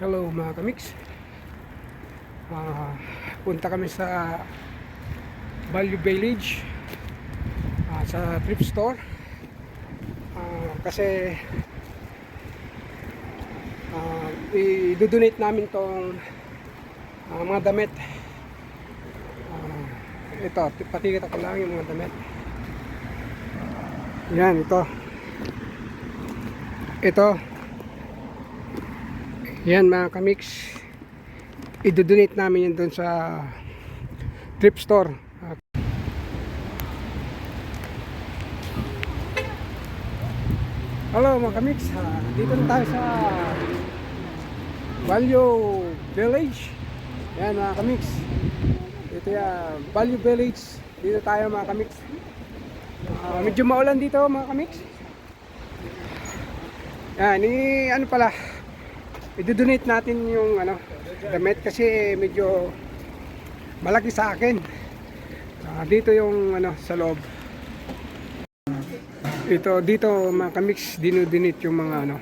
Hello mga kamix. Punta kami sa Value Village, sa thrift store, kasi i-donate namin tong mga damit. Ito, patikita ko lang yung mga damit. Yan, ito yan mga kamix, i-donate namin yun doon sa thrift store. Hello mga kamix, dito na tayo sa Value Village. Yan mga kamix, ito yan, Value Village. Dito tayo mga kamix. Medyo maulan dito mga kamix. Yan, ano pala, i-donate natin yung damit kasi medyo malaki sa akin. Dito yung sa loob. Dito mga kamix, dinudinit yung mga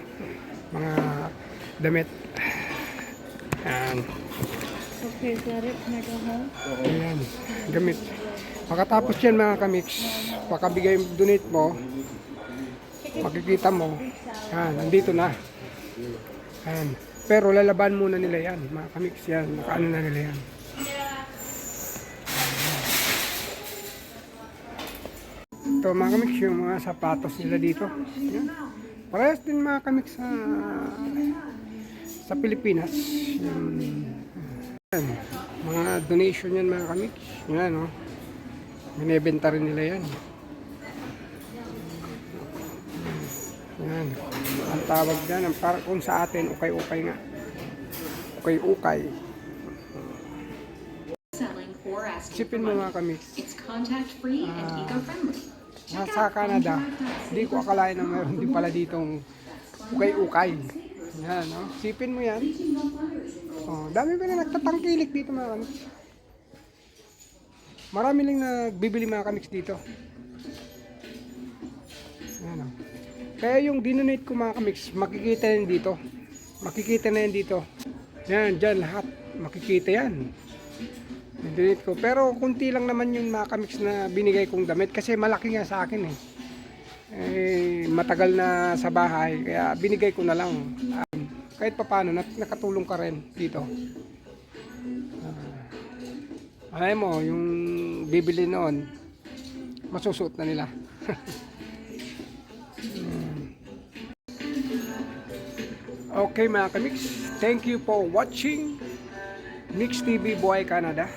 mga damit. Ayan. Okay, got it. Can I go home? Ayan, gamit. Pagkatapos yan mga kamix, pakabigay donate mo, makikita mo, ayan, nandito na. Ayan. Pero lalaban muna nila yan mga kamix, yan, nakaano na nila yan. Ito mga kamix, yung mga sapatos nila dito. Yan. Parehas din mga kamix sa Pilipinas. Yan. Mga donation yan mga kamix. Yan o. Binibenta rin nila yan. Yan. Ang tawag dyan, para kung sa atin, ukay-ukay nga. Ukay-ukay. Sipin mo mga kamix. It's contact-free and eco-friendly. Nasa Canada, hindi ko akalain na meron din pala ditong ukay-ukay. Yan, no? Sipin mo yan. Oh, dami pa na nagtatangkilik dito mga kamix. Marami lang nagbibili mga kamix dito. Yan, no? Kaya yung dinonate ko mga kamix, makikita yan dito. Makikita na yan dito. Yan, dyan lahat. Makikita yan. Dinonate ko. Pero kunti lang naman yung mga kamix na binigay kong damit. Kasi malaki nga sa akin matagal na sa bahay. Kaya binigay ko na lang. Kahit pa paano, nakatulong ka rin dito. Alay mo, yung bibili noon, masusuot na nila. Okay mga kamix, thank you for watching Mix TV Buhay Canada.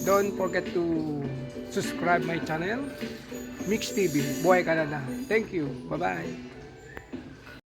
Don't forget to subscribe my channel, Mix TV Buhay Canada. Thank you, bye bye.